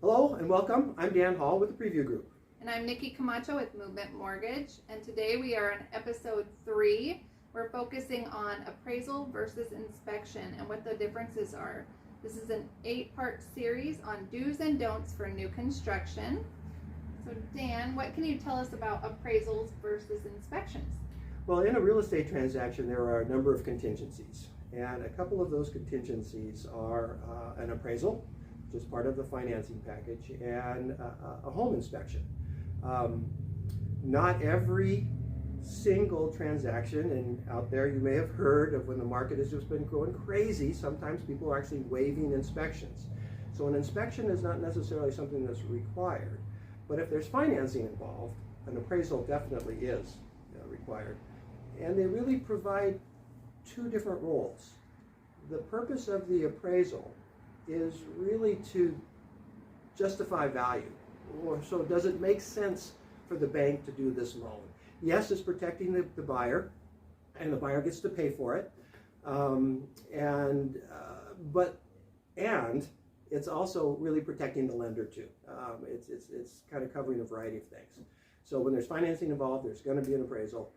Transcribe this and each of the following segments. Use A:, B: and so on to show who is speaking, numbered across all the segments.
A: Hello and welcome. I'm Dan Hall with the Preview Group.
B: And I'm Nikki Camacho with Movement Mortgage. And today we are on episode 3. We're focusing on appraisal versus inspection and what the differences are. This is an 8-part series on do's and don'ts for new construction. So Dan, what can you tell us about appraisals versus inspections?
A: Well, in a real estate transaction, there are a number of contingencies. And a couple of those contingencies are an appraisal, which is part of the financing package, and a home inspection. Not every single transaction, and out there you may have heard of when the market has just been going crazy, sometimes people are actually waiving inspections. So an inspection is not necessarily something that's required, but if there's financing involved, an appraisal definitely is required. And they really provide two different roles. The purpose of the appraisal is really to justify value. Or so does it make sense for the bank to do this loan? Yes, it's protecting the buyer, and the buyer gets to pay for it. And it's also really protecting the lender too. It's kind of covering a variety of things. So when there's financing involved, there's going to be an appraisal.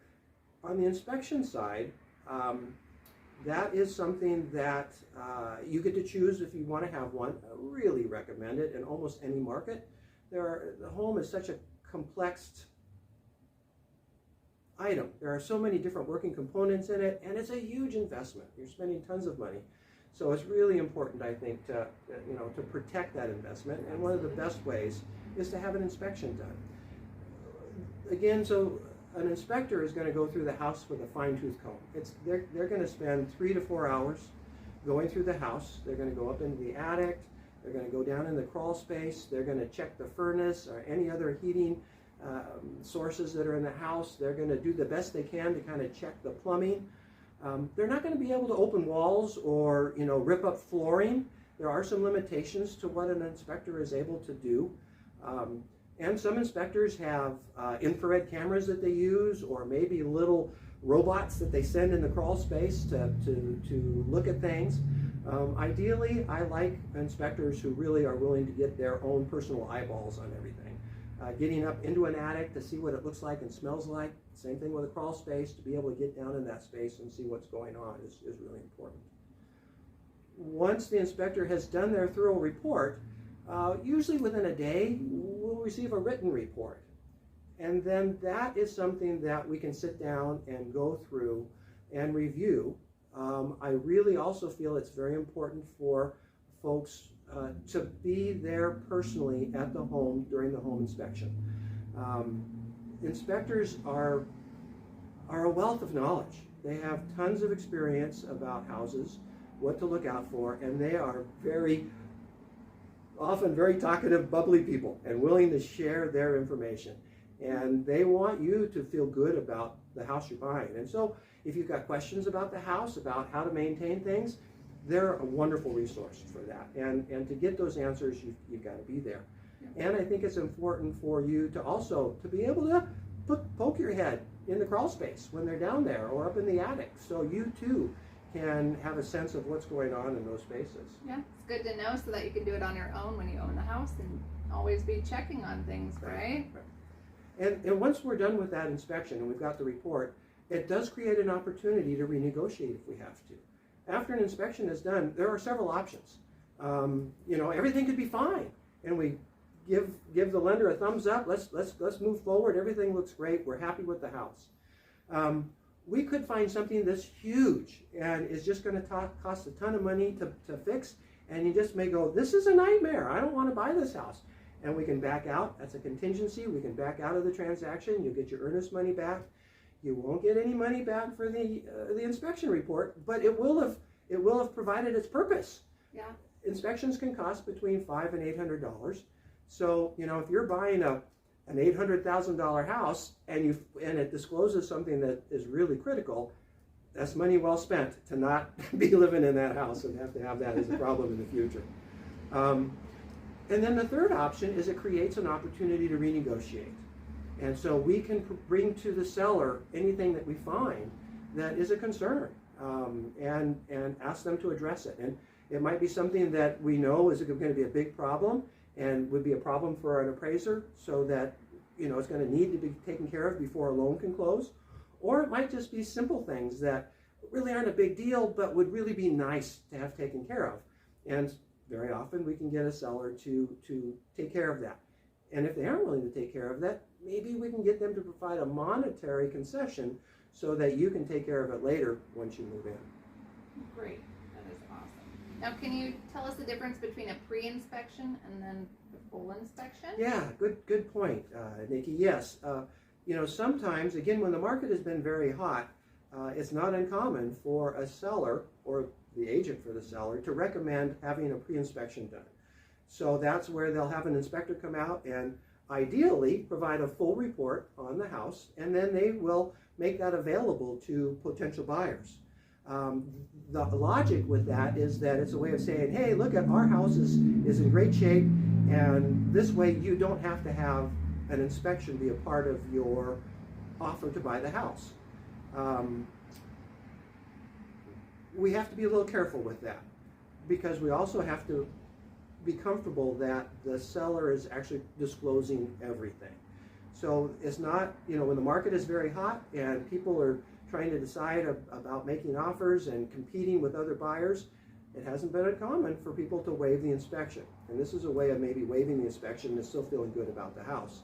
A: On the inspection side, that is something that you get to choose if you want to have one. I really recommend it in almost any market. The home is such a complex item. There are so many different working components in it, and it's a huge investment. You're spending tons of money. So it's really important, I think, to protect that investment. And one of the best ways is to have an inspection done. Again, so an inspector is going to go through the house with a fine-tooth comb. They're going to spend 3 to 4 hours going through the house. They're going to go up into the attic. They're going to go down in the crawl space. They're going to check the furnace or any other heating sources that are in the house. They're going to do the best they can to kind of check the plumbing. They're not going to be able to open walls or rip up flooring. There are some limitations to what an inspector is able to do. And some inspectors have infrared cameras that they use, or maybe little robots that they send in the crawl space to look at things. Ideally, I like inspectors who really are willing to get their own personal eyeballs on everything. Getting up into an attic to see what it looks like and smells like, same thing with a crawl space, to be able to get down in that space and see what's going on is really important. Once the inspector has done their thorough report, usually within a day, we'll receive a written report. And then that is something that we can sit down and go through and review. I really also feel it's very important for folks to be there personally at the home during the home inspection. Inspectors are a wealth of knowledge. They have tons of experience about houses, what to look out for, and they are often very talkative, bubbly people and willing to share their information. And they want you to feel good about the house you're buying. And so if you've got questions about the house, about how to maintain things, they're a wonderful resource for that. And to get those answers, you've got to be there. Yeah. And I think it's important for you to also to be able to poke your head in the crawl space when they're down there or up in the attic, so you too can have a sense of what's going on in those spaces.
B: Yeah, it's good to know so that you can do it on your own when you own the house and always be checking on things, right?
A: And once we're done with that inspection and we've got the report, it does create an opportunity to renegotiate if we have to. After an inspection is done, there are several options. Everything could be fine, and we give the lender a thumbs up. Let's move forward. Everything looks great. We're happy with the house. We could find something that's huge and is just going to cost a ton of money to fix, and you just may go, this is a nightmare. I don't want to buy this house. And we can back out. That's a contingency. We can back out of the transaction. You'll get your earnest money back. You won't get any money back for the inspection report, but it will have provided its purpose.
B: Yeah.
A: Inspections can cost between $500 and $800. So if you're buying an $800,000 house and it discloses something that is really critical, that's money well spent to not be living in that house and have to have that as a problem in the future. And then the third option is it creates an opportunity to renegotiate. And so we can bring to the seller anything that we find that is a concern, and ask them to address it. And it might be something that we know is going to be a big problem, and would be a problem for an appraiser, so that it's going to need to be taken care of before a loan can close. Or it might just be simple things that really aren't a big deal, but would really be nice to have taken care of. And very often we can get a seller to take care of that. And if they aren't willing to take care of that, maybe we can get them to provide a monetary concession so that you can take care of it later once you move in.
B: Great, that is awesome. Now, can you tell us the difference between a pre-inspection and then the full inspection?
A: Yeah, good point, Nikki. Yes, sometimes, again, when the market has been very hot, it's not uncommon for a seller or the agent for the seller to recommend having a pre-inspection done. So that's where they'll have an inspector come out and ideally provide a full report on the house, and then they will make that available to potential buyers. The logic with that is that it's a way of saying, hey, look, at our house is in great shape, and this way you don't have to have an inspection be a part of your offer to buy the house. We have to be a little careful with that, because we also have to be comfortable that the seller is actually disclosing everything. So it's not, when the market is very hot and people are trying to decide about making offers and competing with other buyers, it hasn't been uncommon for people to waive the inspection. And this is a way of maybe waiving the inspection and still feeling good about the house.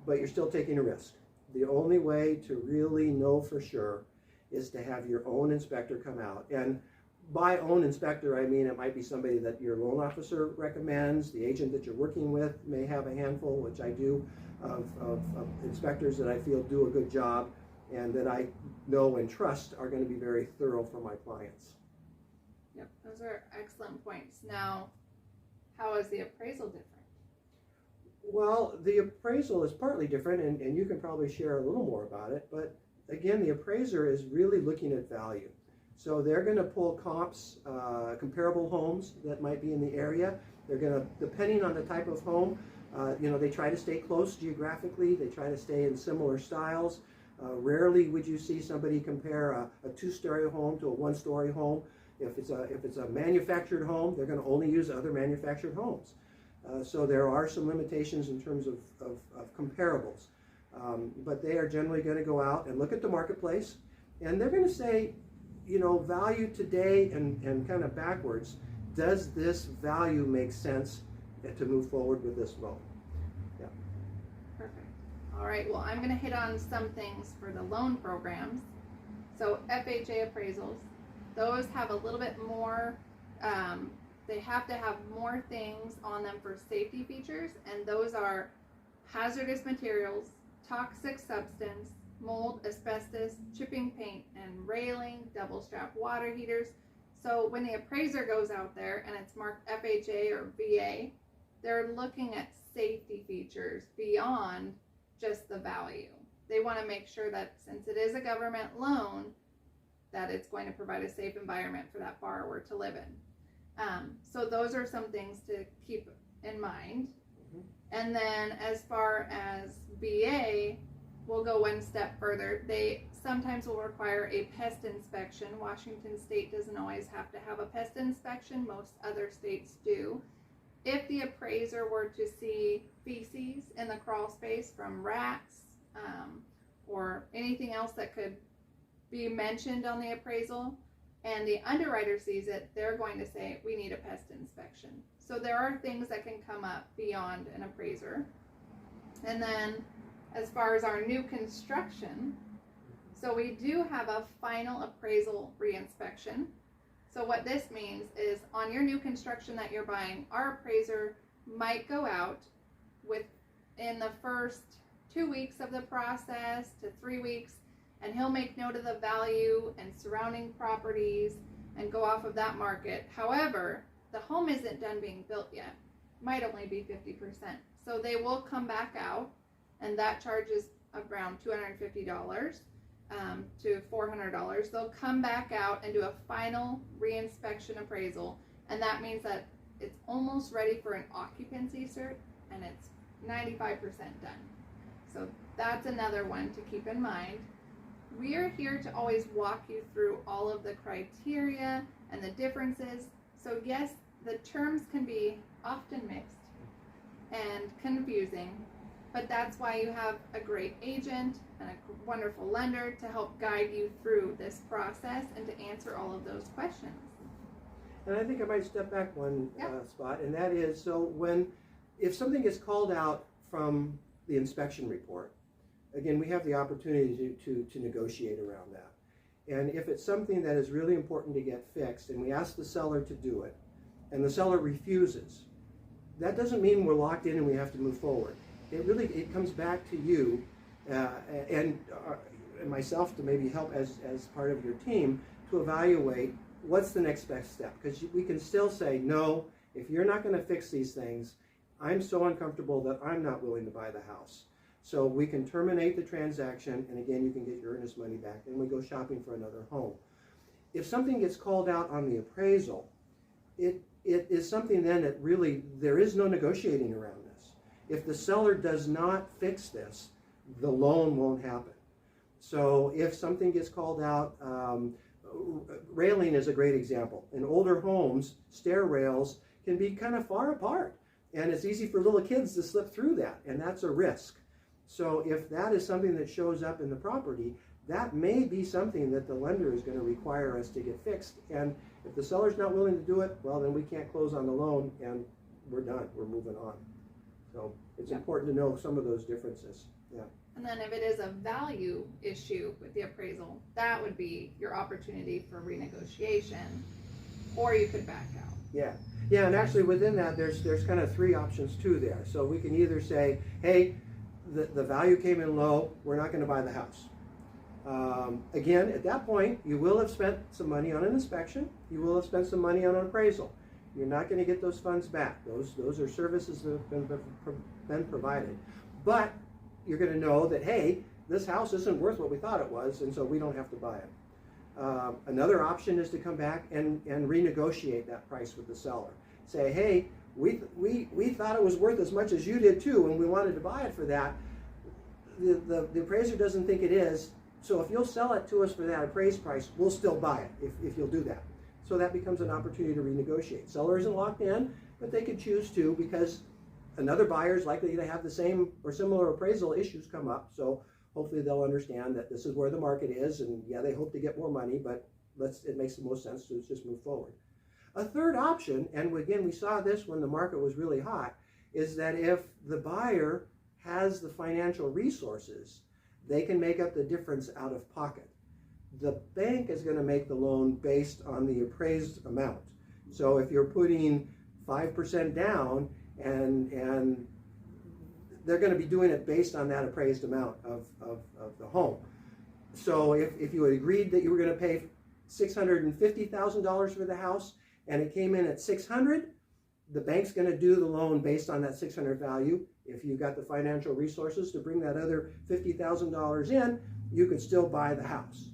A: But you're still taking a risk. The only way to really know for sure is to have your own inspector come out. And by own inspector, I mean it might be somebody that your loan officer recommends. The agent that you're working with may have a handful, which I do, of inspectors that I feel do a good job and that I know and trust are going to be very thorough for my clients.
B: Yep, those are excellent points. Now, how is the appraisal different?
A: Well, the appraisal is partly different, and you can probably share a little more about it, but again, the appraiser is really looking at value. So they're going to pull comps, comparable homes that might be in the area. They're going to, depending on the type of home, they try to stay close geographically. They try to stay in similar styles. Rarely would you see somebody compare a two-story home to a one-story home. If it's a manufactured home, they're going to only use other manufactured homes. So there are some limitations in terms of comparables. But they are generally going to go out and look at the marketplace, and they're going to say, value today and kind of backwards, does this value make sense to move forward with this loan? Yeah.
B: Perfect. All right, well, I'm going to hit on some things for the loan programs. So FHA appraisals, those have a little bit more, they have to have more things on them for safety features, and those are hazardous materials, toxic substance, mold, asbestos, chipping paint and railing, double strap water heaters. So when the appraiser goes out there and it's marked FHA or VA, they're looking at safety features beyond just the value. They want to make sure that since it is a government loan, that it's going to provide a safe environment for that borrower to live in. So those are some things to keep in mind. Mm-hmm. And then as far as VA, we'll go one step further. They sometimes will require a pest inspection. Washington State doesn't always have to have a pest inspection. Most other states do. If the appraiser were to see feces in the crawl space from rats or anything else that could be mentioned on the appraisal, and the underwriter sees it, they're going to say, we need a pest inspection. So there are things that can come up beyond an appraiser. And then as far as our new construction, so we do have a final appraisal reinspection. So what this means is on your new construction that you're buying, our appraiser might go out in the first 2 weeks of the process to 3 weeks, and he'll make note of the value and surrounding properties and go off of that market. However, the home isn't done being built yet. Might only be 50%. So they will come back out, and that charges around $250 to $400. They'll come back out and do a final reinspection appraisal, and that means that it's almost ready for an occupancy cert, and it's 95% done. So that's another one to keep in mind. We are here to always walk you through all of the criteria and the differences. So yes, the terms can be often mixed. and confusing. But that's why you have a great agent and a wonderful lender to help guide you through this process and to answer all of those questions.
A: And I think I might step back one
B: Yeah.
A: spot, and that is, so if something gets called out from the inspection report, again, we have the opportunity to negotiate around that. And if it's something that is really important to get fixed, and we ask the seller to do it, and the seller refuses, that doesn't mean we're locked in and we have to move forward. It comes back to you and myself to maybe help as part of your team to evaluate what's the next best step. Because we can still say, no, if you're not going to fix these things, I'm so uncomfortable that I'm not willing to buy the house. So we can terminate the transaction, and again, you can get your earnest money back, and we go shopping for another home. If something gets called out on the appraisal, it is something then that really, there is no negotiating around this. If the seller does not fix this, the loan won't happen. So if something gets called out, railing is a great example. In older homes, stair rails can be kind of far apart, and it's easy for little kids to slip through that, and that's a risk. So if that is something that shows up in the property, that may be something that the lender is going to require us to get fixed. And if the seller's not willing to do it, well, then we can't close on the loan, and we're done. We're moving on. So it's important to know some of those differences. Yeah.
B: And then if it is a value issue with the appraisal, that would be your opportunity for renegotiation, or you could back out.
A: Yeah. Yeah, and actually within that, there's kind of three options too there. So we can either say, hey, the value came in low, we're not going to buy the house. Again, at that point, you will have spent some money on an inspection. You will have spent some money on an appraisal. You're not going to get those funds back. Those are services that have been provided. But you're going to know that, hey, this house isn't worth what we thought it was, and so we don't have to buy it. Another option is to come back and renegotiate that price with the seller. Say, hey, we thought it was worth as much as you did too, and we wanted to buy it for that. The appraiser doesn't think it is, so if you'll sell it to us for that appraised price, we'll still buy it if you'll do that. So that becomes an opportunity to renegotiate. Seller isn't locked in, but they could choose to, because another buyer is likely to have the same or similar appraisal issues come up. So hopefully they'll understand that this is where the market is, and yeah, they hope to get more money, but it makes the most sense to just move forward. A third option, and again, we saw this when the market was really hot, is that if the buyer has the financial resources, they can make up the difference out of pocket. The bank is going to make the loan based on the appraised amount. So if you're putting 5% down, and they're going to be doing it based on that appraised amount of the home. So if you had agreed that you were going to pay $650,000 for the house, and it came in at $600,000, the bank's going to do the loan based on that $600,000 value. If you've got the financial resources to bring that other $50,000 in, you could still buy the house.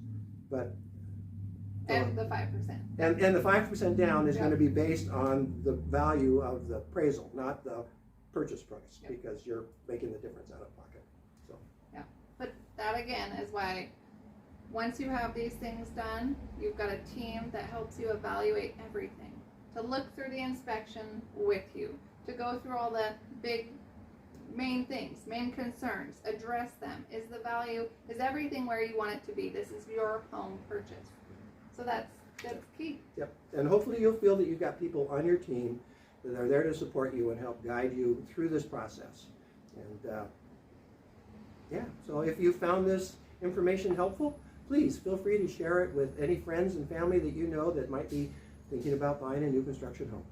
A: But
B: And the 5%.
A: And the 5% down is going to be based on the value of the appraisal, not the purchase price, because you're making the difference out of pocket. So.
B: Yeah, but that again is why once you have these things done, you've got a team that helps you evaluate everything, to look through the inspection with you, to go through all the big main things, main concerns, address them. Is the value, is everything where you want it to be? This is your home purchase. So that's key.
A: Yep, and hopefully you'll feel that you've got people on your team that are there to support you and help guide you through this process. And yeah, so if you found this information helpful, please feel free to share it with any friends and family that you know that might be thinking about buying a new construction home.